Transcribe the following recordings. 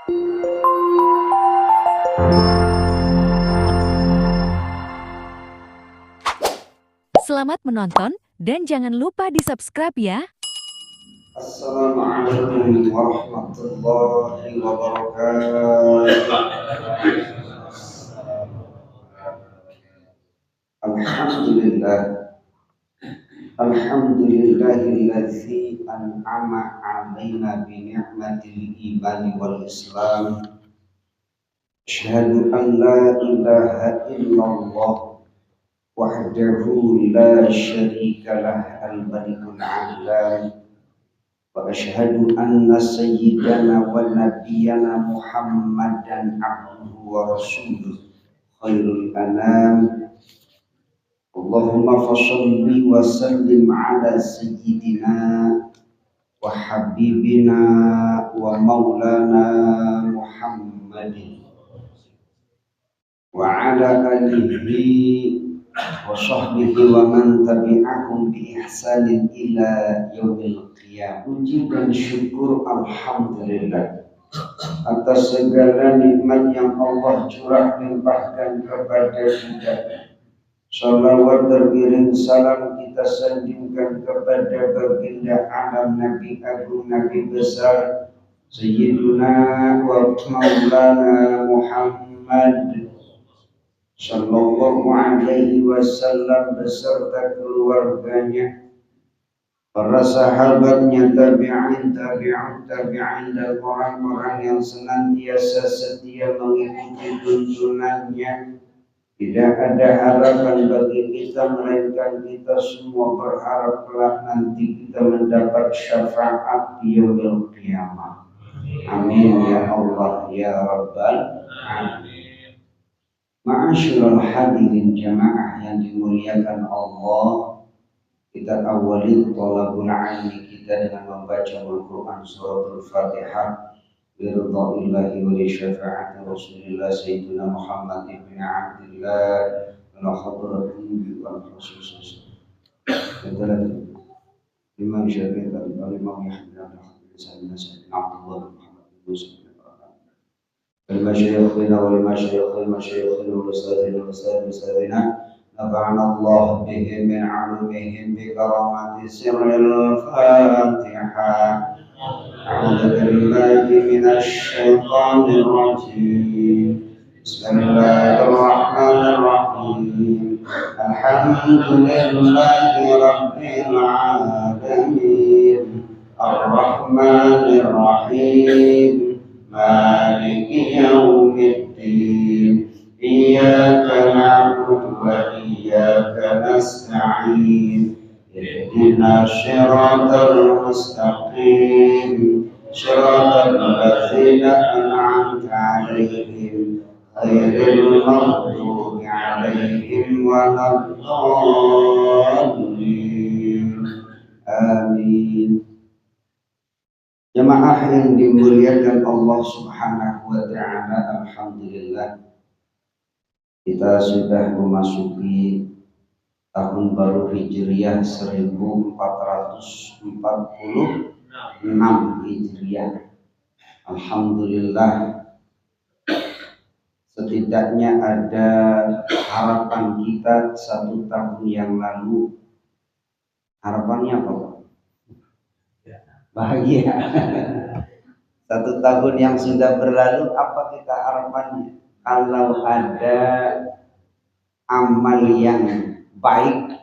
Selamat menonton dan jangan lupa di-subscribe ya. Assalamualaikum warahmatullahi wabarakatuh. Alhamdulillah. Alhamdulillahilladzi an'ama 'alaina bi ni'matil iman wal islam. Asyhadu an la ilaha illallah wahdahu la syarika lah al-malikul 'allam. Wa asyhadu anna sayyidana wa nabiyyana Muhammadan abduhu wa rasuluh khairul anam. Allahumma fasholli wa sallim ala sayyidina wa habibina wa maulana Muhammadin wa ala alihi wa sahbihi wa man tabi'ahum bi ihsanin ila yaumil qiyamah. Puji dan syukur alhamdulillah atas segala nikmat yang Allah curah limpahkan kepada kita. Salawat terkirim salam kita sanjungkan kepada baginda alam Nabi agung Nabi besar Sayyiduna wa Maulana Muhammad sallallahu alaihi wasallam beserta keluarganya, para sahabatnya, tabi'in, dan orang-orang yang senantiasa setia mengikuti tuntunannya. Tidak ada harapan bagi kita melainkan kita semua berharap kelak nanti kita mendapat syafaat di yaumil qiyamah. Amin ya Allah ya Rabbal alamin. Ma'asyiral hadirin jamaah yang dimuliakan Allah, kita awali thalabul ilmi kita dengan membaca Al-Quran suratul Fatihah. Biridha'illahi wa li syafa'ati Rasulillah Sayyidina Muhammad ibn Abdillah wa hadratihi wa khusus. Imam Syafi'i dan Imam Yahya dan Sayyidina Abdullah Muhammad bin Yusuf المشايخنا والمشايخنا والأستاذنا نفعنا الله بهم من علومهم بكرامة سر الفاتحة. أعوذ بالله من الشيطان الرجيم. بسم الله الرحمن الرحيم. الحمد لله رب العالمين الرحمن الرحيم مالك يوم الدين إياك نعبد وإياك نستعين اهدنا الصراط المستقيم صراط الذين أنعمت عليهم غير المغضوب عليهم ولا الضالين. آمين. Jemaah yang dimuliakan Allah Subhanahu wa ta'ala, alhamdulillah kita sudah memasuki tahun baru Hijriah 1446 Hijriah. Alhamdulillah, setidaknya ada harapan kita 1 tahun yang lalu. Harapannya apa, Pak? Bahagia. 1 tahun yang sudah berlalu, apa kita harapannya? Kalau ada amal yang baik,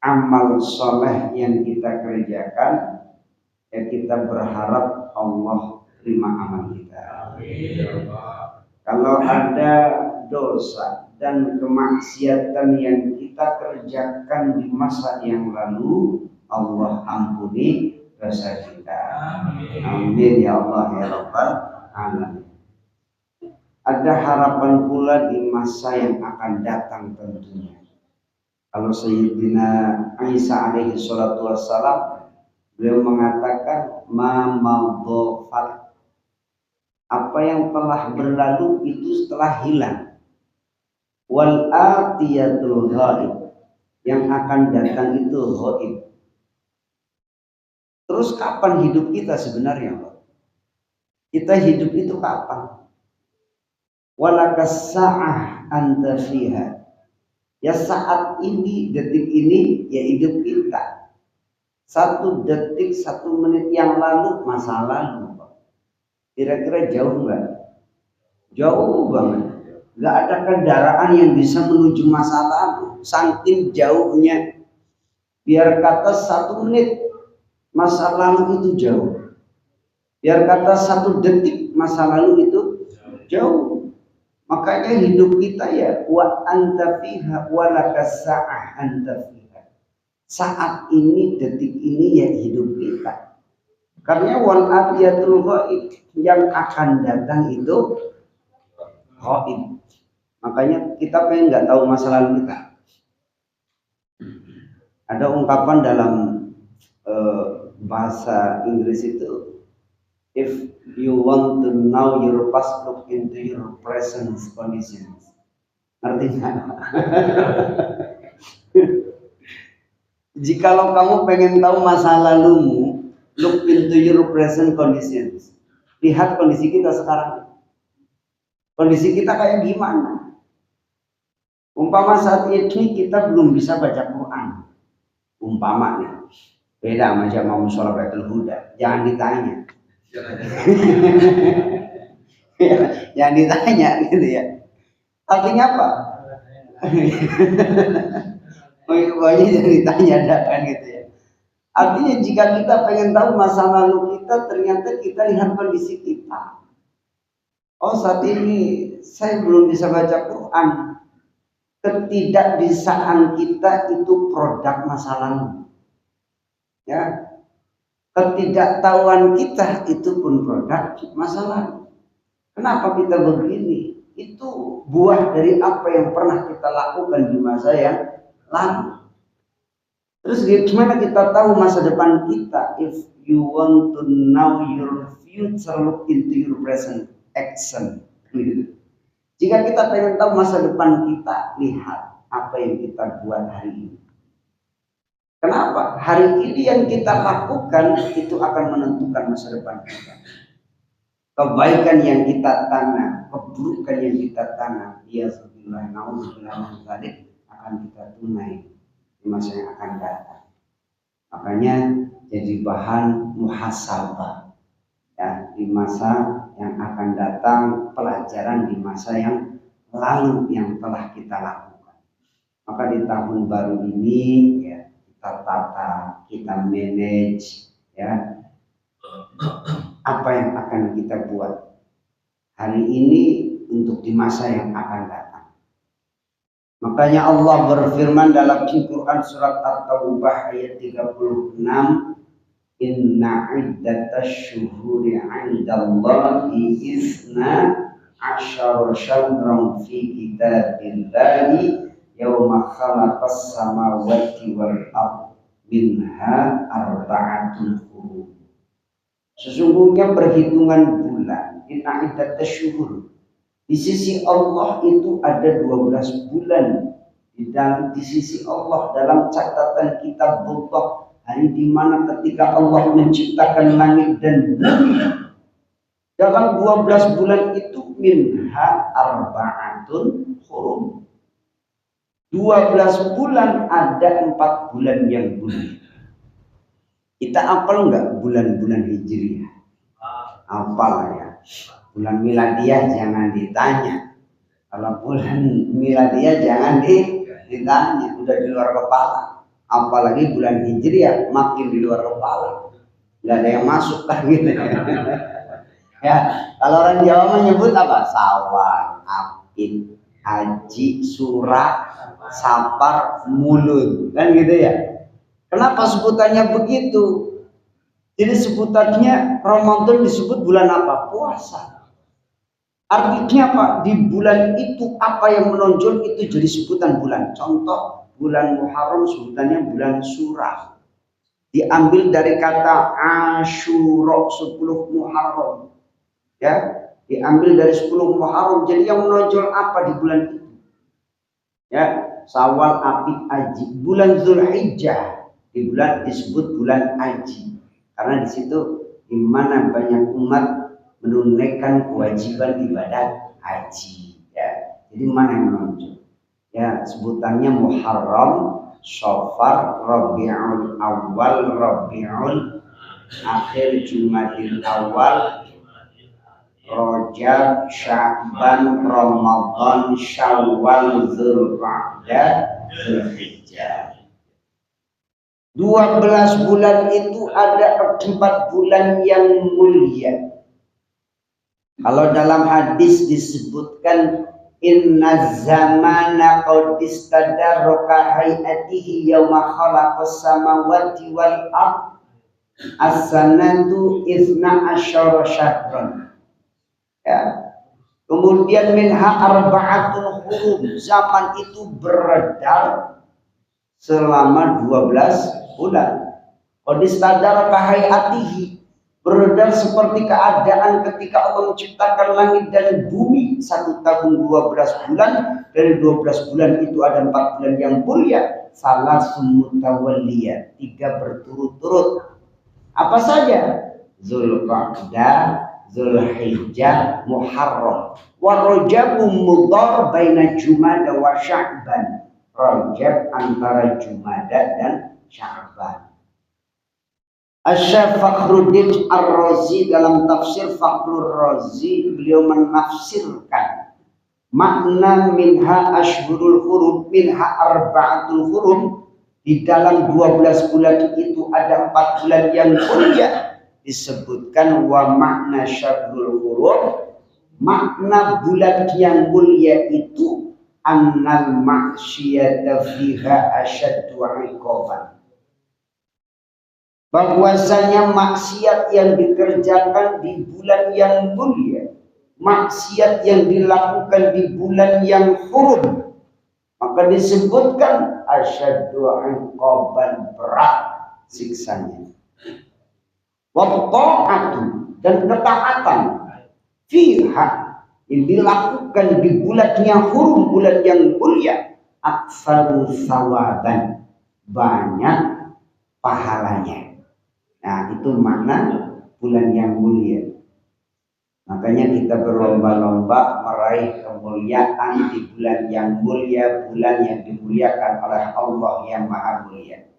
amal soleh yang kita kerjakan, ya kita berharap Allah terima amal kita. Kalau ada dosa dan kemaksiatan yang kita kerjakan di masa yang lalu, Allah ampuni dosa kita. Amin ya Allah ya Rabbal alamin. Ada harapan pula di masa yang akan datang tentunya. Kalau Sayyidina Isa alaihi salatu wassalam, beliau mengatakan ma madhafat, apa yang telah berlalu itu telah hilang. Wal atiyatul ghaib, yang akan datang itu ghaib. Terus kapan hidup kita sebenarnya, Pak? Kita hidup itu kapan? Walakas sa'ah anta fiha. Ya saat ini, detik ini, ya hidup kita. 1 detik, 1 menit yang lalu, masa lalu. Kira-kira jauh nggak? Jauh banget. Nggak ada kendaraan yang bisa menuju masa lalu. Saking jauhnya. Biar kata 1 menit, masa lalu itu jauh. Biar kata 1 detik, masa lalu itu jauh. Makanya hidup kita ya wa anta fiha wa lakas sa'ah anta fiha. Saat ini, detik ini ya hidup kita. Karena wal atiyatul ghaib, yang akan datang itu ghaib. Makanya kita pengen nggak tahu masa lalu kita. Ada ungkapan dalam bahasa Inggris itu, if you want to know your past, look into your present conditions. Artinya, jikalau kamu pengen tahu masa lalumu, look into your present conditions. Lihat kondisi kita sekarang. Kondisi kita kayak gimana? Umpama saat ini kita belum bisa baca Quran. Umpama nih, beda sama Jamaah Musyrakatul Huda. Jangan ditanya. Jangan ditanya gitu ya. Artinya apa? Pokoknya jangan ditanya kan gitu ya. Artinya jika kita pengen tahu masa lalu kita, ternyata kita lihat kondisi kita. Oh, saat ini saya belum bisa baca Quran. Ketidakbisaan kita itu produk masa lalu. Ya. Ketidaktahuan kita itu pun produk masa lalu. Kenapa kita begini? Itu buah dari apa yang pernah kita lakukan di masa yang lalu. Terus gimana kita tahu masa depan kita? If you want to know your future, look into your present action. Jika kita pengen tahu masa depan kita, lihat apa yang kita buat hari ini. Kenapa? Hari ini yang kita lakukan itu akan menentukan masa depan kita. Kebaikan yang kita tanam, keburukan yang kita tanam, ya sebillah naudzubillah akan kita tunai di masa yang akan datang. Makanya jadi bahan muhasabah ya, di masa yang akan datang, pelajaran di masa yang lalu yang telah kita lakukan. Maka di tahun baru ini ya, kita tata, kita manage ya, apa yang akan kita buat hari ini untuk di masa yang akan datang. Makanya Allah berfirman dalam Al-Quran surat At-Taubah ayat 36, inna iddatash syuhuri 'indallahi isna asyara syahran fi kitabillahi yauma khalaqas samawati wal ardh minha arba'atun hurum. Sesungguhnya perhitungan bulan, inna iddatash syuhur, di sisi Allah itu ada 12 bulan. Di sisi Allah dalam catatan kitab Allah, hari di mana ketika Allah menciptakan langit dan bumi. Dalam 12 bulan itu minha arba'atun hurum. 12 bulan ada 4 bulan yang mulia. Kita apal enggak bulan-bulan Hijriah? Apal ya. Bulan miladiah jangan ditanya. Kalau bulan miladiah jangan ditanya, udah di luar kepala. Apalagi bulan Hijriah makin di luar kepala. Nggak ada yang masuk kan gitu. Ya, kalau orang Jawa menyebut apa? Sawal, Apit, Haji, Surat, Sapar, Mulut, kan gitu ya. Kenapa sebutannya begitu? Jadi sebutannya Ramadan disebut bulan apa? Puasa. Artinya apa? Di bulan itu apa yang menonjol itu jadi sebutan bulan. Contoh bulan Muharram sebutannya bulan Surah. Diambil dari kata Asyura, 10 Muharram. Ya, diambil dari 10 Muharram. Jadi yang menonjol apa di bulan itu? Ya, Syawal, Apit, Haji. Bulan Zulhijjah di bulan disebut bulan Haji. Karena di situ di mana banyak umat menunaikan kewajiban ibadat haji. Ya, jadi mana yang menunjuk? Ya, sebutannya Muharram, Syafar, Rabiul Awal, Rabiul Akhir, Jumadil Awal, Rajab, Sya'ban, Ramadan, Syawal, Dzulqa'dah, Dzulhijjah. 12 bulan itu ada 4 bulan yang mulia. Kalau dalam hadis disebutkan inna zamana qad istadarraka hayatihi yauma khalaqas samawati wal ard as-sanatu 12 syahran. Ya. Kemudian minha arba'atul hurum, zaman itu beredar selama 12 bulan. Qad istadarraka hayatihi, beredar seperti keadaan ketika Allah menciptakan langit dan bumi. 1 tahun 12 bulan. Dari 12 bulan itu ada 4 bulan yang mulia. Salah mutawalliyah, 3 berturut-turut. Apa saja? Dzulqa'dah, Dzulhijjah, Muharram. Wa Rajabun mudhar baina Jumada wa Sya'ban. Rajab antara Jumada dan Sya'ban. Asy-Syaikh Fakhruddin Ar-Razi dalam tafsir Fakhrur Razi, beliau menafsirkan makna minha ashhurul hurum, minha arba'atul hurum. Di dalam 12 bulan itu ada 4 bulan yang mulia. Disebutkan wa makna syahrul hurum, makna bulan yang mulia itu annal ma'syiyata fiha asyaddu 'iqaban, bahwasanya maksiat yang dikerjakan di bulan yang mulia, maksiat yang dilakukan di bulan yang hurum, maka disebutkan asyaddu 'iqaban, berat siksanya. Wa ta'atu, dan ketaatan fiha yang dilakukan di bulan yang hurum, bulan yang mulia, aktsaru sawaban, banyak pahalanya. Nah, itu makna bulan yang mulia. Makanya kita berlomba-lomba meraih kemuliaan di bulan yang mulia, bulan yang dimuliakan oleh Allah yang Maha Mulia.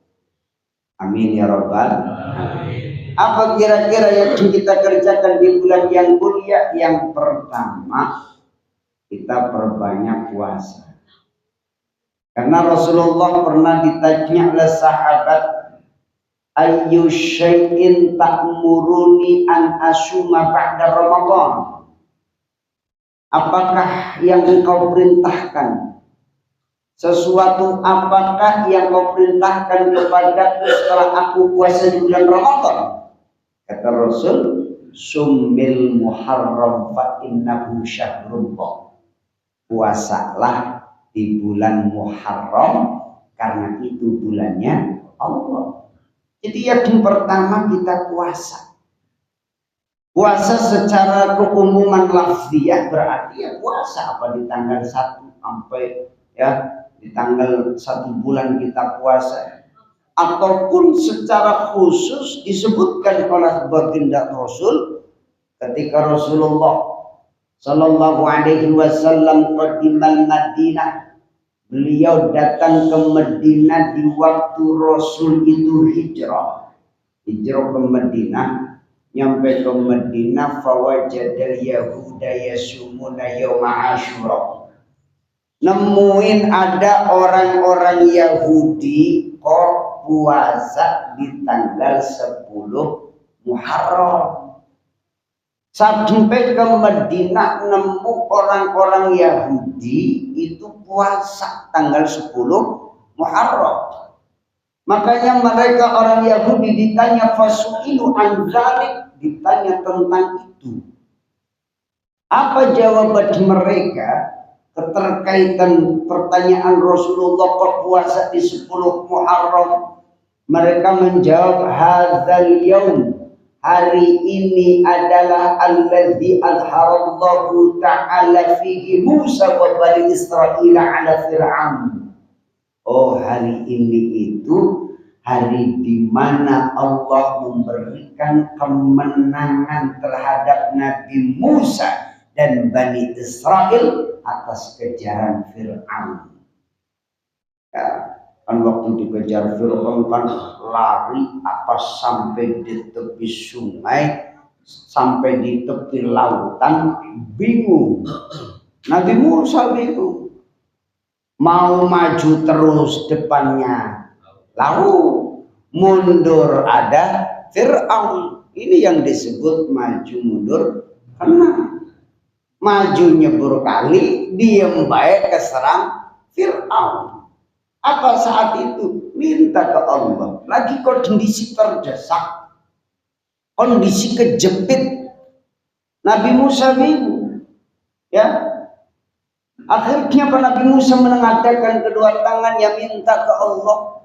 Amin ya Rabbal alamin. Apa kira-kira yang kita kerjakan di bulan yang mulia? Yang pertama, kita perbanyak puasa. Karena Rasulullah pernah ditanya oleh sahabat, ayyu syai'in ta'muruni an asuma ba'da Ramadan? Apakah yang engkau perintahkan? Sesuatu apakah yang kau perintahkan kepadaku setelah aku puasa di bulan Ramadan? Kata Rasul, summil muharram fa innahu syahrullah. Puasalah di bulan Muharram karena itu bulannya Allah. Jadi yang pertama kita puasa. Puasa secara keumuman lafziyah berarti ya puasa apa di tanggal 1 sampai ya di tanggal 1 bulan kita puasa. Ataupun secara khusus disebutkan oleh baginda Rasul ketika Rasulullah Sallallahu Alaihi Wasallam qadimal Madinah, beliau datang ke Madinah di waktu Rasul itu hijrah ke Madinah. Nyampe ke Madinah, fawajadal yahuda yasumuna yawma Asyura, nemuin ada orang-orang Yahudi kok puasa di tanggal 10 Muharram. Sampai ke Madinah nemu orang-orang Yahudi itu puasa tanggal 10 Muharram. Makanya mereka orang Yahudi ditanya fasu'ilu an dzalik, ditanya tentang itu. Apa jawaban mereka keterkaitan pertanyaan Rasulullah kok puasa di 10 Muharram? Mereka menjawab, hadzal yaum, hari ini adalah allazi azharallahu ta'ala fihi Musa wa bani Israil ala Fir'aun. Oh, hari ini itu hari di mana Allah memberikan kemenangan terhadap Nabi Musa dan Bani Israel atas kejaran Fir'aun. Ya, kan waktu dikejar Fir'aun kan lari sampai di tepi sungai, sampai di tepi lautan, bingung. Nabi Musa bingung, mau maju terus depannya laut, mundur ada Fir'aun. Ini yang disebut maju mundur, karena maju nyebur kali, diem baik keserang Fir'aun. Apa saat itu? Minta ke Allah. Lagi kondisi terdesak, kondisi kejepit. Nabi Musa bingung. Ya, akhirnya Nabi Musa menengadahkan kedua tangannya minta ke Allah,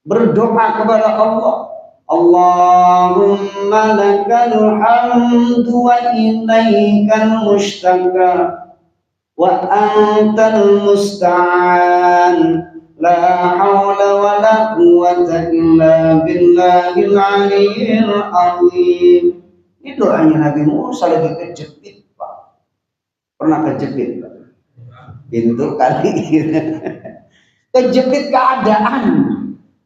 berdoa kepada Allah. Allahumma lakal hamdu wa ilaikal mustaka wa antal musta'an la hawla wa la quwwata illa billahil aliyyil azim. Ini doanya Nabi Musa lagi kejepit, Pak. Pernah kejepit, Pak? Pintu kali. Kejepit keadaan,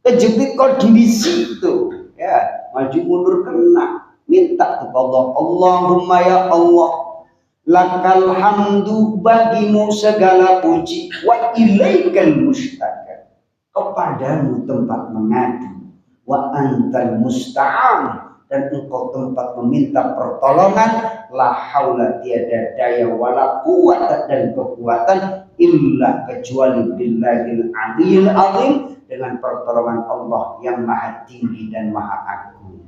kejepit kondisi itu. Ya, maju mundur kena. Minta kepada Allah. Allahumma ya Allah, lakal hamdu, bagimu segala puji, wa ilaikal mustaka, kepadamu tempat mengadu, wa antal musta'an, dan engkau tempat meminta pertolongan, la haula, tiada daya wala quwwata, dan kekuatan illa kecuali billahil aliyil azim, dengan pertolongan Allah yang maha tinggi dan maha agung.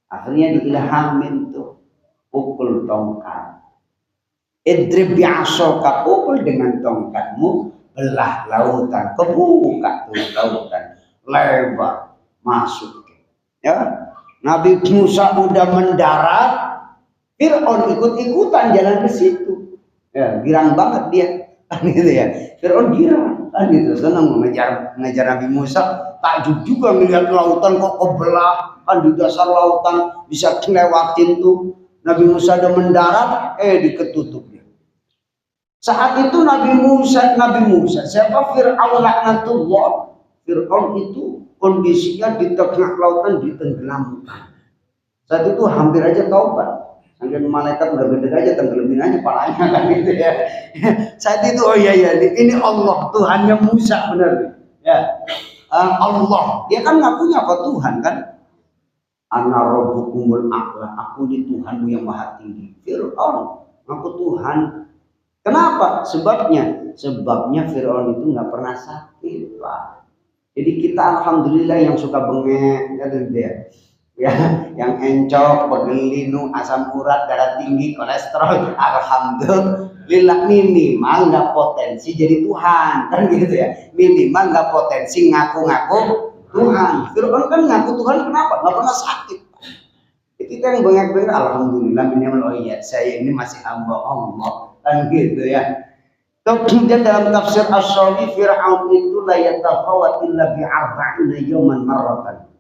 Akhirnya diilhamin tuh, pukul tongkat. Idrib bi'ashoka, pukul dengan tongkatmu, belah lautan, kebuka tuh lautan, lebar, masuk. Ya, Nabi Musa udah mendarat, Fir'aun ikut-ikutan jalan ke situ. Ya, girang banget dia, kan gitu ya. Fir'aun girang, kan gitu, senang mengejar Nabi Musa. Takjub juga melihat lautan kok kebelah, kan di dasar lautan bisa ngelewatin tuh. Nabi Musa udah mendarat, diketutup. Saat itu Nabi Musa, siapa? Fir'aun laknatullah. Fir'aun itu kondisinya di tengah lautan, ditenggelamkan. Saat itu hampir aja taubat. Sampai malaikat udah gede aja, tenggelamin aja palanya, kan gitu ya. Saat itu, oh iya, ini Allah, Tuhannya Musa, benar. Ya, Allah. Dia kan ngakunya apa? Tuhan kan. Ana rabbukumul a'la, aku ini Tuhanmu yang maha tinggi. Fir'aun ngaku Tuhan. Kenapa? Sebabnya Fir'aun itu nggak pernah sakit, Pak. Jadi kita alhamdulillah yang suka bengek, gitu ya. Ya, yang encok, pegel, asam urat, darah tinggi, kolesterol, alhamdulillah minimal nggak potensi jadi Tuhan, kan gitu ya. Minimal nggak potensi ngaku-ngaku Tuhan. Fir'aun kan ngaku Tuhan, kenapa? Nggak pernah sakit. Kita yang bengek-bengek, alhamdulillah minimal, oh iya, saya ini masih hamba Allah, kan gitu ya. Kemudian dalam tafsir As-Sawi, Fir'aun itu la yatafawat illa bi'arba'ina yawman marratan.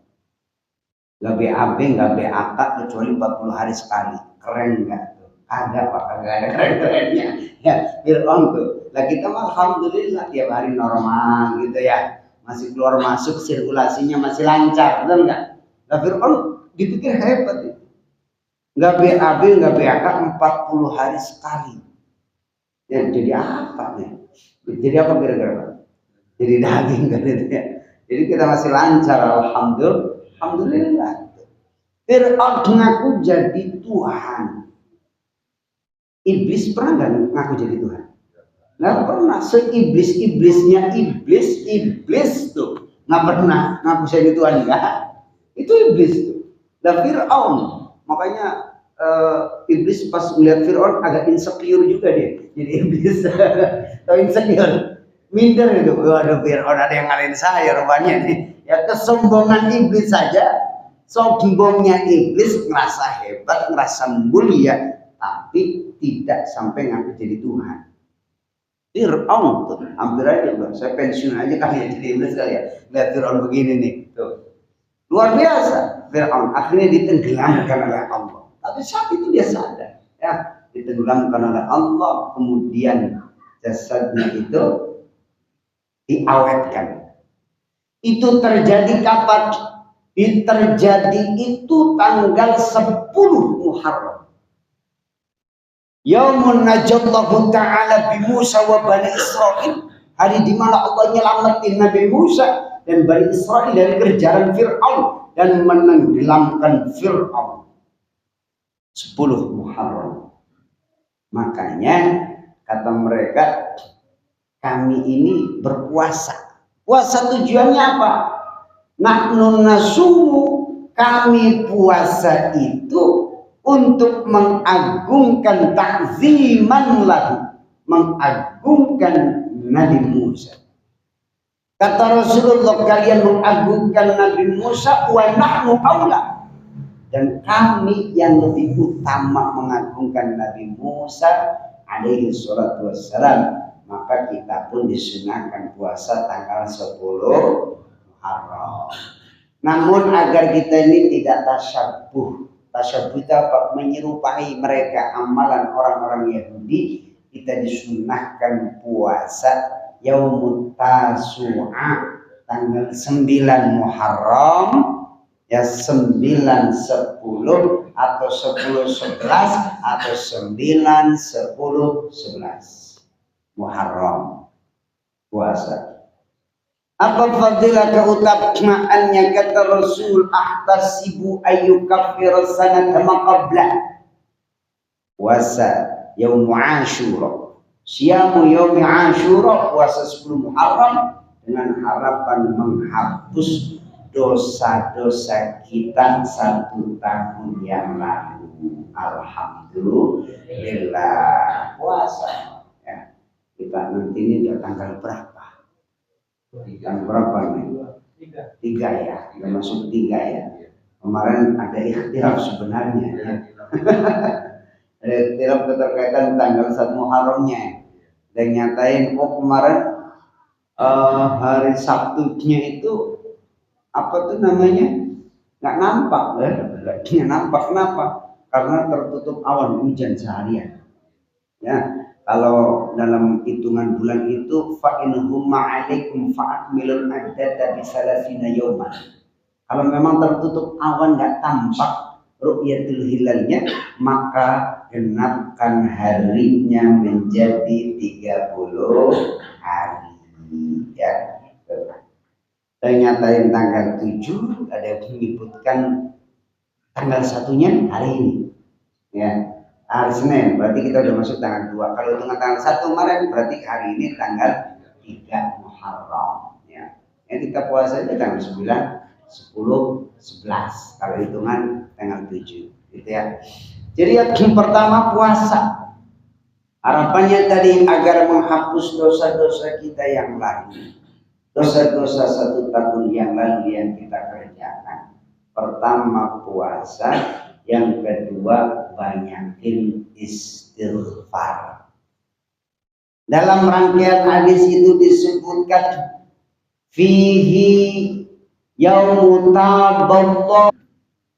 Gak BAB, gak BAK kecuali 40 hari sekali. Keren gak tuh? Kagak ada keren-kerennya. Ya, Fir'aun tuh. Lah kita mah alhamdulillah tiap hari normal gitu ya. Masih keluar masuk, sirkulasinya masih lancar, betul nggak? Lah Fir'aun dipikir hebat itu. Gak BAB, gak BAK 40 hari sekali. Ya, jadi apa nih? Jadi apa kira-kira? Jadi daging kan itu ya. Jadi kita masih lancar, alhamdulillah. Fir'aun ngaku jadi Tuhan. Iblis pernah nggak ngaku jadi Tuhan? Nggak pernah. Seiblis-iblisnya iblis tuh nggak pernah ngaku jadi Tuhan, enggak. Itu iblis tuh. Dan Fir'aun, makanya iblis pas melihat Fir'aun agak insecure juga dia. Jadi iblis atau insecure, minder gitu. Waduh, Fir'aun ada yang ngalahin saya rupanya nih. Ya, kesombongan iblis saja, sombongnya iblis, ngerasa hebat, ngerasa mulia, tapi tidak sampai ngaku jadi Tuhan. Fir'aun tuh, hampir aja bro. Saya pensiun aja kali ya jadi iblis kali ya. Lihat Fir'aun begini nih, tuh. Luar biasa Fir'aun, akhirnya ditenggelamkan oleh Allah. Tapi saat itu dia sadar, ya, ditenggelamkan oleh Allah, kemudian jasadnya itu diawetkan. Itu terjadi kapan? Terjadi itu tanggal 10 Muharram. Yaumun najallahu ta'ala bi Musa wa Bani Israel. Hari di mana Allah nyelamatin Nabi Musa dan Bani Israel dari kejaran Fir'aun dan menenggelamkan Fir'aun. 10 Muharram. Makanya kata mereka, kami ini berpuasa. Puasa tujuannya apa? Nahnu nasumu, kami puasa itu untuk mengagungkan takziman lahu, mengagungkan Nabi Musa. Kata Rasulullah, kalian mengagungkan Nabi Musa, wa nahnu aula, dan kami yang lebih utama mengagungkan Nabi Musa alaihi salatu wassalam. Maka kita pun disunahkan puasa tanggal 10 Muharram. Namun agar kita ini tidak tasyabuh. Tasyabuh itu apa? Menyerupai mereka amalan orang-orang Yahudi. Kita disunahkan puasa Yaumut Tasu'a tanggal 9 Muharram, ya 9, 10 atau 10, 11 atau 9, 10, 11 Muharram puasa. Apa fadilah keutamaannya? Kata Rasul, ahtasibu ayyukaffir sanata ma qabla. Puasa yaum Ashura, siamu yaum Ashura, puasa 10 Muharram dengan harapan menghapus dosa-dosa kita 1 tahun yang lalu. Alhamdulillah puasa. Ya. Kita nanti ini udah tanggal berapa? Tanggal berapa nih? 3 ya, udah masuk 3 ya. Kemarin ada ikhtilaf sebenarnya ya. Ada ikhtilaf keterkaitan tanggal 1 Muharramnya. Dan nyatain kemarin hari Sabtunya itu apa tuh namanya? Nggak nampak kan? Nggak nampak, kenapa? Karena tertutup awan, hujan seharian. Ya. Kalau dalam hitungan bulan itu fa inhum ma'alaikum fa'akmilul addata bi salasina yawman. Kalau memang tertutup awan nggak tampak ru'yatul hilalnya, maka genapkan harinya menjadi 30 hari. Ya. Saya nyatain tanggal 7, ada yang menyebutkan tanggal 1-nya hari ini. Ya. Hari Senin, berarti kita udah masuk tanggal 2. Kalau hitungan tanggal 1 kemarin, berarti hari ini tanggal 3 Muharram. Ya. Yang kita puasa itu tanggal 9, 10, 11. Kalau hitungan tanggal 7. Gitu ya. Jadi yang pertama puasa. Harapannya tadi agar menghapus dosa-dosa kita yang lalu. Dosa-dosa 1 tahun yang lalu yang kita kerjakan. Pertama puasa, yang kedua banyakin istighfar. Dalam rangkaian hadis itu disebutkan fihi yaumut taballah,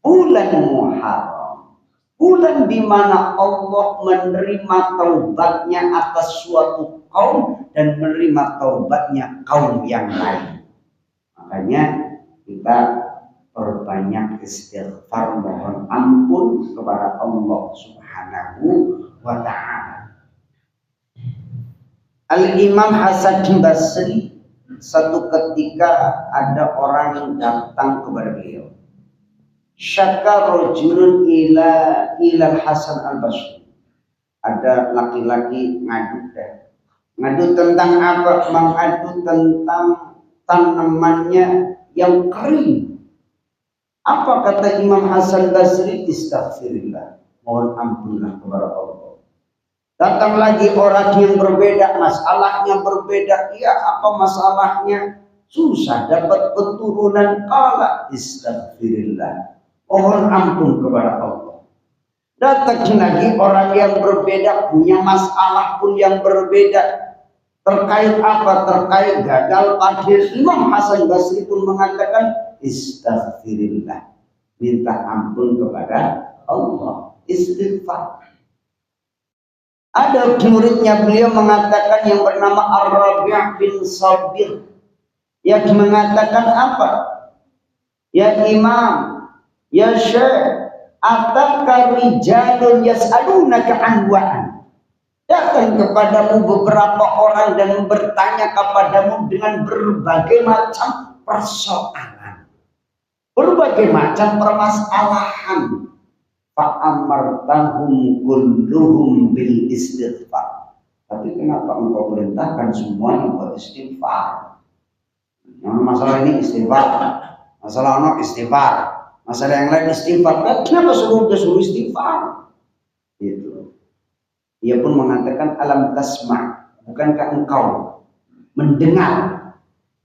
bulan Muharram, bulan di mana Allah menerima taubatnya atas suatu kaum dan menerima taubatnya kaum yang lain. Makanya kita perbanyak istighfar, mohon ampun kepada Allah Subhanahu wa ta'ala. Al-Imam Hasan Basri, satu ketika ada orang yang datang kepada beliau. Syaka rajulun ila Hasan al-Basri. Ada laki-laki ngadu tentang apa? Mengadu tentang tanamannya yang kering. Apa kata Imam Hasan Basri? Istaghfirillah, mohon ampunlah kepada Allah. Datang lagi orang yang berbeda, masalahnya berbeda. Ya, apa masalahnya? Susah dapat keturunan. Qala istaghfirillah, mohon ampun kepada Allah. Datang lagi orang yang berbeda, punya masalah pun yang berbeda. Terkait apa? Terkait gagal panen. Imam Hasan Basri pun mengatakan istaghfirillah, minta ampun kepada Allah, istighfar. Ada muridnya beliau mengatakan yang bernama Ar-Rabi' bin Sabir yang mengatakan apa? Ya Imam, ya Syekh, ataka rijalun yas'alunaka an wa'an. Datang kepadamu beberapa orang dan bertanya kepadamu dengan berbagai macam persoalan, berbagai macam permasalahan. Fa'amartahum kulluhum bil istighfar. Tapi kenapa engkau perintahkan semuanya beristighfar? Masalah ini istighfar, masalah ono istighfar, masalah yang lain istighfar. Kenapa suruh istighfar? Itu. Ia pun mengatakan alam tasma', bukankah engkau mendengar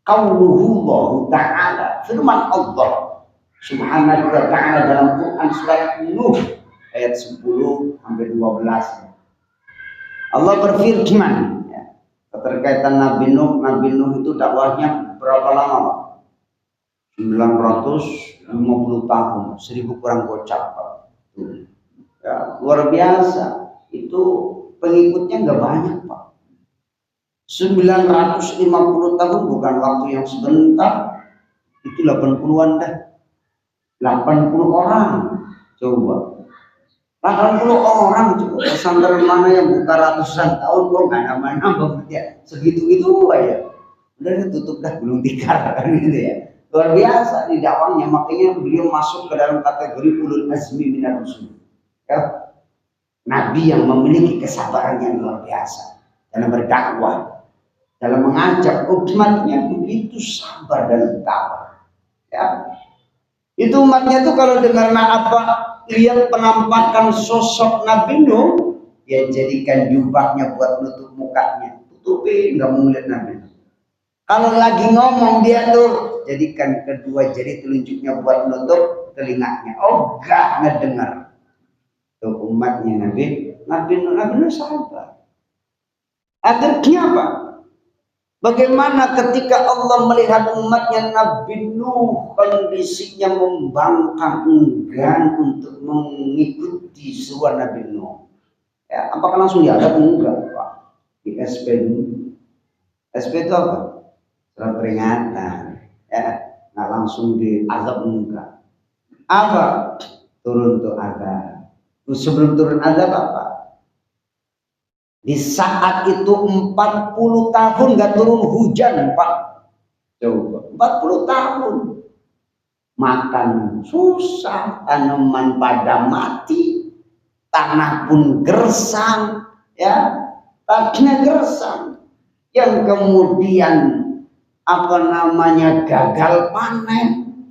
qauluhu ta'ala, firman Allah Subhanahu wa ta'ala dalam Quran surat Nuh ayat 10 sampai 12. Allah berfirman ya, keterkaitan Nabi Nuh. Nabi Nuh itu dakwahnya berapa lama, Pak? 950 tahun, 1000 kurang gocap, Pak. Ya, luar biasa. Itu pengikutnya nggak banyak, Pak. 950 tahun bukan waktu yang sebentar. Itu 80-an dah. 80 orang coba, 80 orang coba. Pesantren mana yang buka ratusan tahun kok nggak nambah-nambah ya, segitu-gitu aja udah tutup dah, belum tikar kan gitu ya. Luar biasa di dakwahnya, makanya beliau masuk ke dalam kategori ulul azmi minar rusul ya, nabi yang memiliki kesabaran yang luar biasa dalam berdakwah, dalam mengajak umatnya, begitu sabar dan tabah ya. Itu umatnya tuh kalau dengar apa, lihat penampakan sosok Nabi Nuh, ya jadikan jubahnya buat nutup mukanya, tutupin, nggak mau ngeliat Nabi Nuh. Kalau lagi ngomong dia tuh jadikan kedua jari telunjuknya buat nutup telinganya, oh nggak ngedengar. Tuh umatnya Nabi Nuh sabar. Akhirnya apa? Bagaimana ketika Allah melihat umatnya Nabi Nuh kondisinya membangkang, enggan untuk mengikuti seruan Nabi Nuh. Ya, apakah langsung diadab? Enggak, Pak. Di SP dulu. SP itu apa? Surat peringatan. Ya, nggak langsung diadab, enggak. Apa? Turun tuh azab. Sebelum turun azab apa? Di saat itu 40 tahun gak turun hujan, Pak. Coba 40 tahun makan susah, tanaman pada mati, tanah pun gersang ya, tanahnya gersang, yang kemudian apa namanya gagal panen.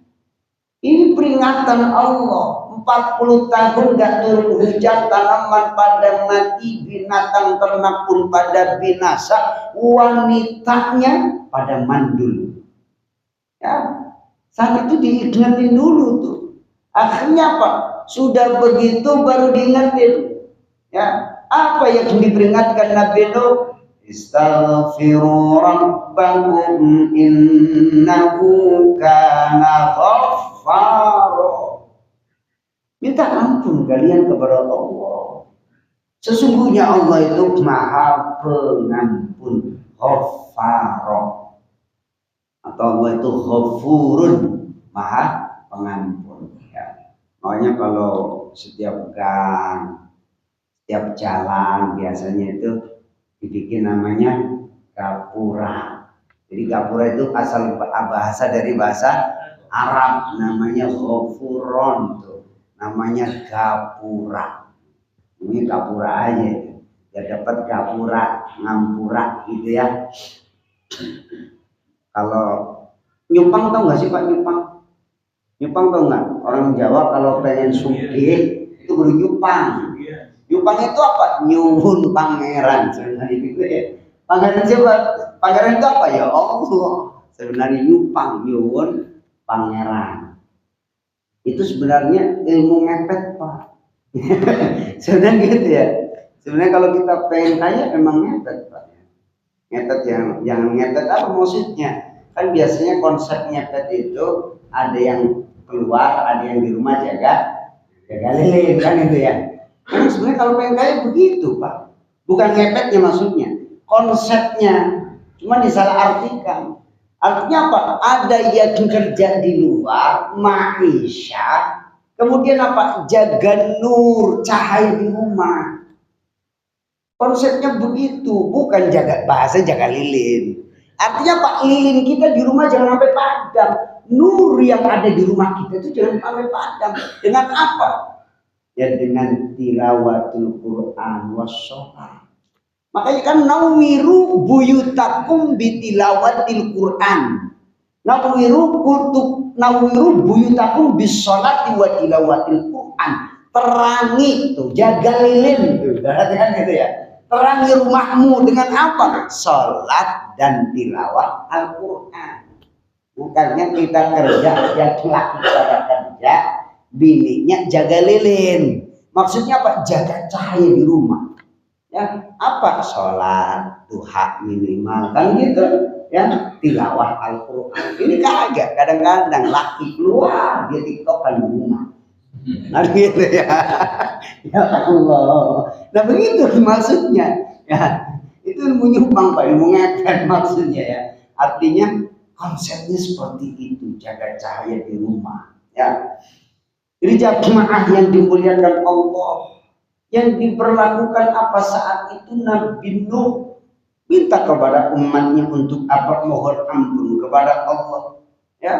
Ini peringatan Allah. 40 tahun gak turun hujan, tanaman pada mati, binatang ternak pun pada binasa, wanitanya pada mandul. Ya, saat itu diingetin dulu tuh. Akhirnya apa? Sudah begitu baru diingetin. Ya, apa yang diperingatkan Nabi Nuh? Istaghfiru rabbakum innahu kana ghaffara. Minta ampun kalian kepada Allah. Sesungguhnya Allah itu Maha Pengampun, Ghaffara. Atau Allah itu Ghafurun, Maha Pengampun. Ya. Makanya kalau setiap gang, setiap jalan biasanya itu dibikin namanya gapura. Jadi gapura itu asal bahasa dari bahasa Arab, namanya Ghafuron tuh. Namanya gapura. Ini gapura aja, ya dapat gapura, ngampura gitu ya. Kalau nyupang tau nggak sih Pak, nyupang? Nyupang tau nggak? Orang Jawa kalau pengen sugih itu baru nyupang. Nyupang itu apa? Nyuwun pangeran sebenarnya gitu ya. Pangeran siapa? Pangeran itu apa ya? Allah. Sebenarnya nyupang, nyuwun pangeran. Itu sebenarnya ilmu ngepet, Pak. Sebenarnya gitu ya. Sebenarnya kalau kita pengen kaya memang ngepet, Pak. Ngepet jangan ngepet apa maksudnya? Kan biasanya konsep ngepet itu ada yang keluar, ada yang di rumah jaga lilin kan itu ya. Karena sebenarnya kalau pengen kaya begitu Pak, bukan ngepetnya maksudnya, konsepnya cuma disalahartikan. Artinya apa? Ada yang kerja di luar, maisha, kemudian apa? Jaga nur, cahaya di rumah. Konsepnya begitu, bukan bahasa jaga lilin. Artinya Pak, lilin kita di rumah jangan sampai padam. Nur yang ada di rumah kita itu jangan sampai padam. Dengan apa? Ya dengan tilawatul Quran wassalam. Makanya kan nawiru buyutakum bitilawatil Quran. Nawiru buyutakum bisolati wa tilawatil Quran. Terangi tuh, jaga lilin tuh. Kan gitu ya. Terangi rumahmu dengan apa? Salat dan tilawah Al-Quran. Makanya kita kerja, laki-laki pada kerja, bininya jaga lilin. Maksudnya apa? Jaga cahaya di rumah. Ya, apa? Salat, duha minimal kan gitu. Ya, tilawah Al-Quran. Ini kagak, kadang-kadang laki keluar dia tiktokan di rumah. Nah gitu ya. Ya Allah. Nah begitu maksudnya. Ya, itu ilmu nyumbang Pak, ilmu ngepet maksudnya ya. Artinya konsepnya seperti itu, jaga cahaya di rumah. Ya. Jadi jamaah yang dimuliakan Allah, yang diperlakukan apa saat itu Nabi Nuh minta kepada umatnya untuk apa? Mohon ampun kepada Allah. Ya.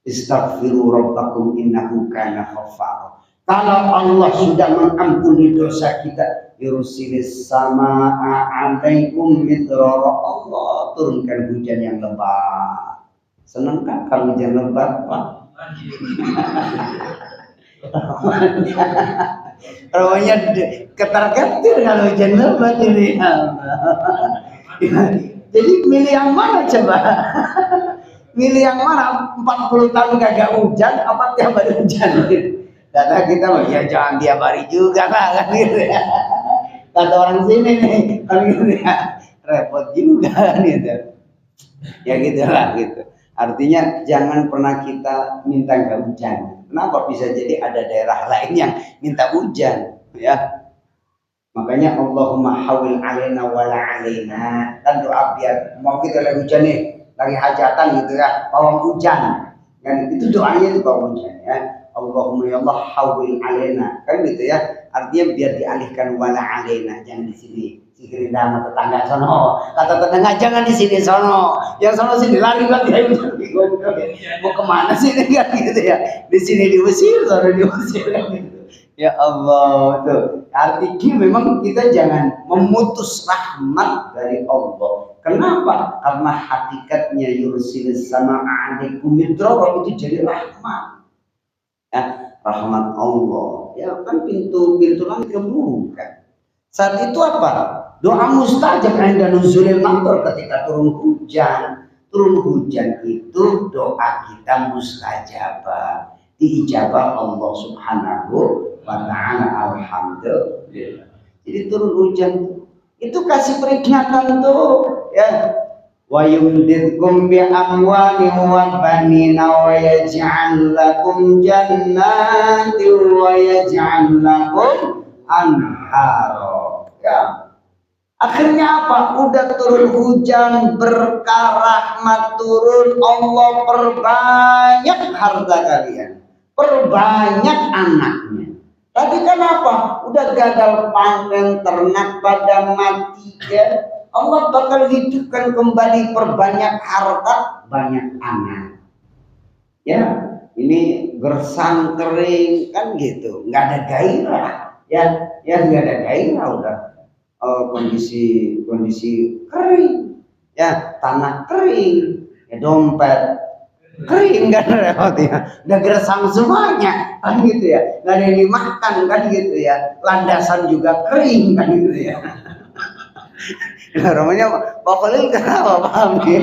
Istaghfiru rabbakum innahu kana ghaffara. Kalau Allah sudah mengampuni dosa kita, yursilis samaa 'alaikum midrara. Allah turunkan hujan yang lebat. Senang kan kalau hujan lebat, Pak? Rawanya ketar-ketir kalau hujan lebat ini. Jadi milih yang mana coba? Milih yang mana? 40 tahun kagak hujan apa tiap hari hujan? Kata kita ya jangan tiap hari juga kan gitu ya. Kata orang sini nih kan gitu ya. Repot juga kan gitu. Ya gitulah gitu. Artinya jangan pernah kita minta nggak hujan. Kenapa? Bisa jadi ada daerah lain yang minta hujan ya. Makanya Allahumma hawil alaina wala alaina. Kan doa biar mau kita lagi hujan nih, lagi hajatan gitu ya, pawang hujan. Dan itu doanya itu pawang hujan ya. Allahumma ya Allah hawil alaina. Kan gitu ya. Artinya biar dialihkan wala alaina, jangan di sini. Sikirin sama tetangga sono. Kata tetangga jangan di sini sono. Yang sono sini lari lagi mau kemana sih kan gitu ya. Di sini diusir, sono diusir gitu. Ya Allah, tuh. Artinya memang kita jangan memutus rahmat dari Allah. Kenapa? Karena hakikatnya yursilis sama alaikum midrara itu jadi rahmat. Ya, rahmat Allah. Ya kan pintu langit kebuka. Saat itu apa? Doa mustajab inda nuzulil matar ketika turun hujan. Turun hujan itu doa kita mustajabah. Diijabah Allah Subhanahu wa ta'ala. Alhamdulillah. Jadi turun hujan itu kasih peringatan tuh ya. Wa yumdidkum bi amwalin wa banina wa yaj'al lakum jannatin wa yaj'al lakum anhara. Ya. Akhirnya apa? Udah turun hujan, berkah rahmat turun, Allah perbanyak harta kalian, perbanyak anaknya. Tapi kenapa? Udah gagal panen, ternak pada mati ya. Allah bakal hidupkan kembali, perbanyak harta, banyak anak. Ya, ini gersang kering kan gitu, nggak ada gairah. Ya nggak ada gairah udah. Kondisi kering, ya tanah kering, ya dompet kering kan repot ya, udah gersang semuanya kan gitu ya, nggak ada yang dimakan kan gitu ya, landasan juga kering kan gitu ya. Nah, namanya Pak Khalil kenapa paham ya?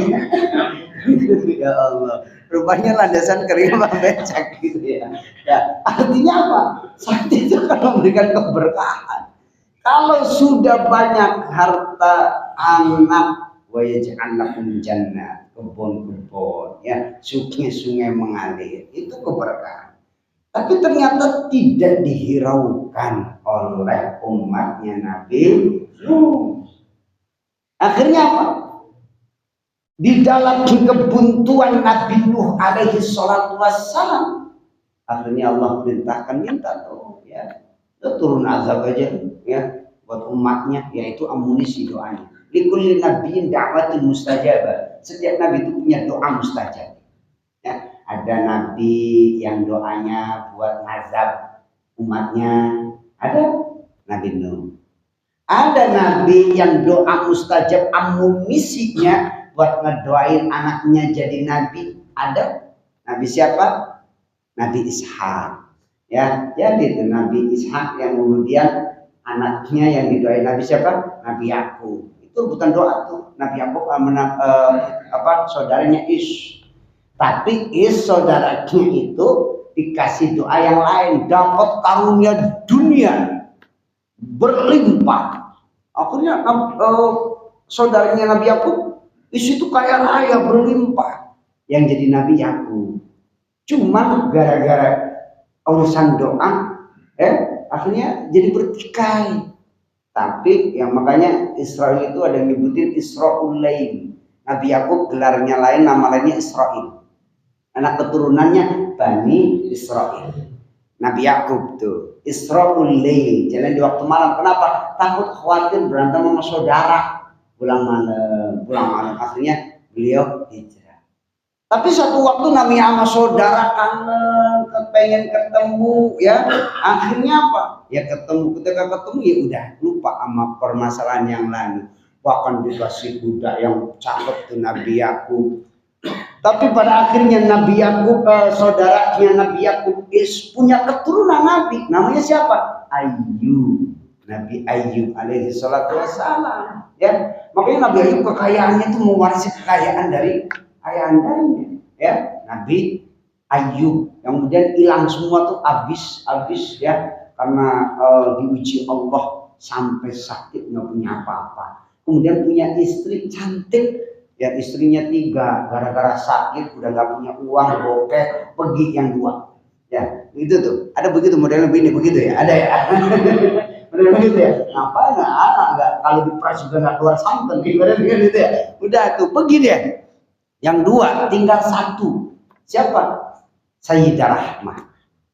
Ya Allah, rupanya landasan kering Pak becak gitu ya. Ya artinya apa? Saat itu kalau memberikan keberkahan. Kalau sudah banyak harta, anak, wa yaj'al lakum jannat, kebun-kebun, ya, sungai-sungai mengalir, itu keberkahan. Tapi ternyata tidak dihiraukan oleh umatnya Nabi Nuh. Akhirnya apa? Di dalam kebuntuan Nabi Nuh alaihi salatu wassalam, akhirnya Allah perintahkan minta tuh, ya, turun azab aja, ya, buat umatnya, yaitu amunisi doanya. Likulli nabiyyin da'watul mustajabah. Setiap nabi itu punya doa mustajab. Ya, ada nabi yang doanya buat ngazab umatnya, ada Nabi Nuh. Ada nabi yang doa mustajab amunisinya buat ngedoain anaknya jadi nabi, ada. Nabi siapa? Nabi Ishak. Ya, jadi itu Nabi Ishak yang kemudian anaknya yang didoain Nabi siapa? Nabi Yakub. Itu bukan doa tuh. Nabi Yakub saudaranya Is. Tapi Is saudaranya itu dikasih doa yang lain, dapat karunia dunia berlimpah. Akhirnya saudaranya Nabi Yakub, Is itu kaya raya berlimpah. Yang jadi Nabi Yakub. Cuma gara-gara urusan doa, akhirnya jadi bertikai. Tapi yang makanya Israel itu ada yang nyebutin Isra'ul Lail. Nabi Yakub gelarnya lain, nama lainnya Israel. Anak keturunannya Bani Israel. Nabi Yakub tuh Isra'ul Lail, jalan di waktu malam. Kenapa? Takut khawatir berantem sama saudara pulang malam. Akhirnya beliau hijrah. Tapi satu waktu namanya sama saudara kangen, pengen ketemu, ya. Akhirnya apa? Ya ketemu, ketika ketemu ya udah lupa sama permasalahan yang lain. Bahkan dikasih budak yang cakep tuh Nabi Yakub. Tapi pada akhirnya Nabi Yakub, saudaranya Nabi Yakub punya keturunan Nabi. Namanya siapa? Ayub. Nabi Ayub alaihi salatu wassalam. Ya, makanya Nabi Ayub kekayaannya itu mewarisi kekayaan dari ayahnya, ya, Nabi Ayub. Yang kemudian hilang semua tuh habis ya, karena diuji Allah sampai sakit nggak punya apa-apa. Kemudian punya istri cantik, ya, istrinya 3, gara-gara sakit udah nggak punya uang, bokeh, pergi yang 2. Ya, itu tuh. Ada begitu modelnya begini, begitu ya, ada ya. Model begitu ya. Ngapain nggak kalau diperas juga nggak keluar santan, gimana gitu ya. Udah tuh, pergi dia. Yang 2, tinggal 1. Siapa? Sayyidah Rahmah.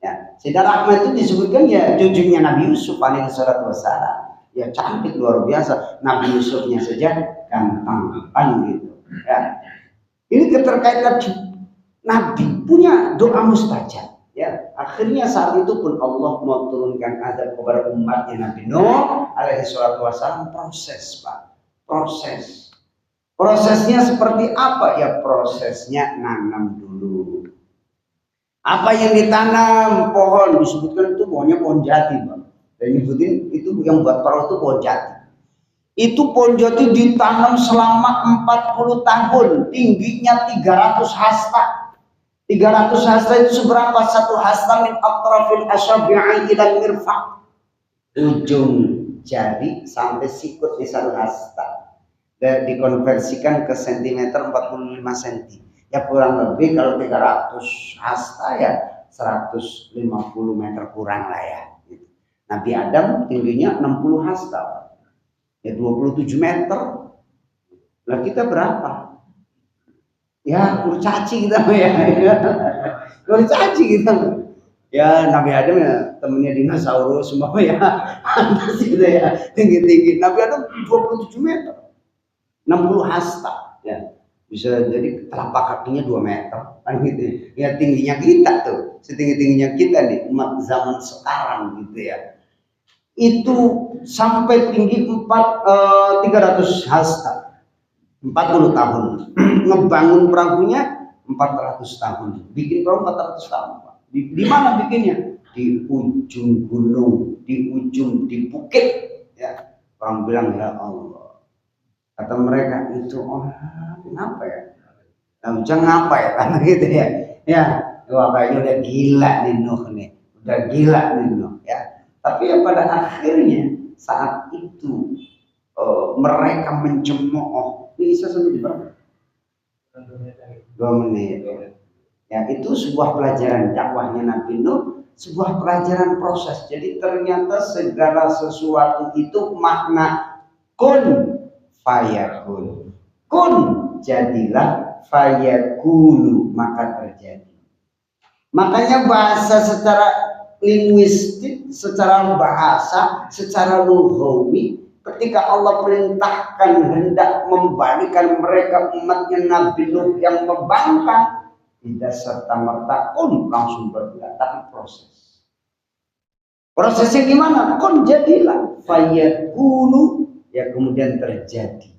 Ya, Sayyidah Rahmah itu disebutkan ya cucunya Nabi Yusuf alaihi salatu wassalam. Ya, cantik luar biasa. Nabi Yusufnya saja ganteng, kan gitu. Ya. Ini keterkaitan Nabi punya doa mustajab. Ya, akhirnya saat itu pun Allah mau turunkan azab kepada umatnya Nabi Nuh alaihi salatu wassalam. Proses, Pak. Prosesnya seperti apa? Ya, prosesnya nanam dulu. Apa yang ditanam? Pohon, disebutkan itu pohonnya pohon jati, Bang. Dan nyebutin itu yang buat perahu itu pohon jati. Itu pohon jati ditanam selama 40 tahun, tingginya 300 hasta. 300 hasta itu seberapa? 1 hasta min atrafil asabi'i ilal mirfaq. Ujung jari sampai sikut di 1 hasta. Dan dikonversikan ke sentimeter 45 cm. Ya kurang lebih kalau 300 hasta ya 150 meter kurang lah ya. Nabi Adam tingginya 60 hasta. Ya 27 meter. Lah kita berapa? Ya kurcaci kita ya. Kurcaci kita. Ya Nabi Adam ya temennya dinosaurus semua ya. Pantas gitu ya. Tinggi-tinggi. Nabi Adam 27 meter. 60 hasta ya. Bisa jadi telapak kakinya 2 meter kan gitu ya. Tingginya kita tuh, setinggi-tingginya kita nih umat zaman sekarang gitu ya. Itu sampai tinggi 300 hasta, 40 tahun. Ngebangun perahunya 400 tahun, bikin perahu 400 tahun. Di mana bikinnya? Di ujung gunung, di bukit ya. Orang bilang ya Allah, kata mereka itu kenapa ya? Jangan ngapa ya karena gitu ya. Ya, wah kayaknya udah gila nih Nuh nih. Udah gila nih Nuh ya. Tapi ya pada akhirnya saat itu mereka mencemooh Bisa sampai di berapa? 2 menit. Ya, itu sebuah pelajaran dakwahnya Nabi Nuh, sebuah pelajaran proses. Jadi ternyata segala sesuatu itu makna kun fayakun. Kun jadilah, fayakunu maka terjadi. Makanya bahasa secara linguistik, secara bahasa, secara lughawi, ketika Allah perintahkan hendak membalikkan mereka umatnya Nabi Nuh yang membangkang, tidak serta-merta kun langsung bergerak, tapi proses. Prosesnya gimana? Kun jadilah, fayakunu, ya kemudian terjadi.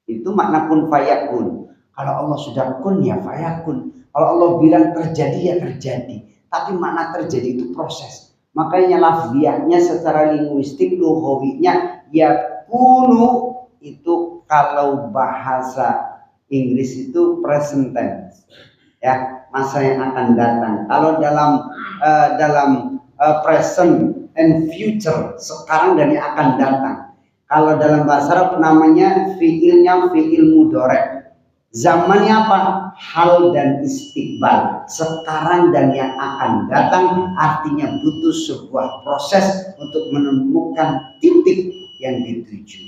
Itu makna kun fayakun. Kalau Allah sudah kun ya fayakun. Kalau Allah bilang terjadi ya terjadi. Tapi makna terjadi itu proses. Makanya lafziahnya secara linguistik lughawinya ya kunu, itu kalau bahasa Inggris itu present tense. Ya, masa yang akan datang. Kalau dalam present and future, sekarang dan yang akan datang. Kalau dalam bahasa Arab namanya fiilnya fiil mudhari'. Zamannya apa? Hal dan istiqbal, sekarang dan yang akan datang, artinya butuh sebuah proses untuk menemukan titik yang dituju.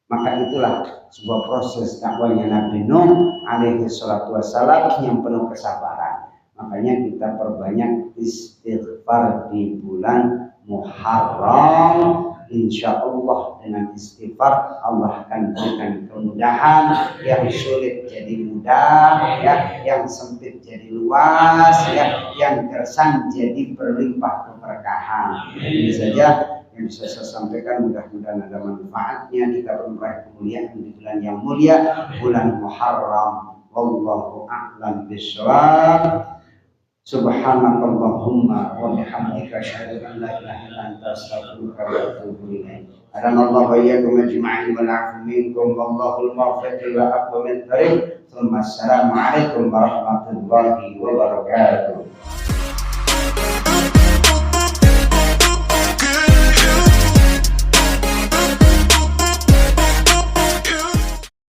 Maka itulah sebuah proses dakwahnya Nabi Nuh alaihi salatu wassalam yang penuh kesabaran. Makanya kita perbanyak istighfar di bulan Muharram. Insya Allah dengan istighfar Allah akan berikan kemudahan, yang sulit jadi mudah, ya, yang sempit jadi luas, ya, yang gersang jadi berlimpah keberkahan. Ini saja yang bisa saya sampaikan, mudah-mudahan ada manfaatnya. Kita meraih kemuliaan di bulan yang mulia, bulan Muharram. Wallahu a'lam bishawab. Subhanakallahumma wa bihamdika asyhadu an la ilaha illa anta astaghfiruka wa atubu ilaik. Adanallahu wa iyyakum ajma'in wa na'fu minkum wallahu al-muwaffiq ila aqwamit thariq. Assalamu alaikum warahmatullahi wabarakatuh.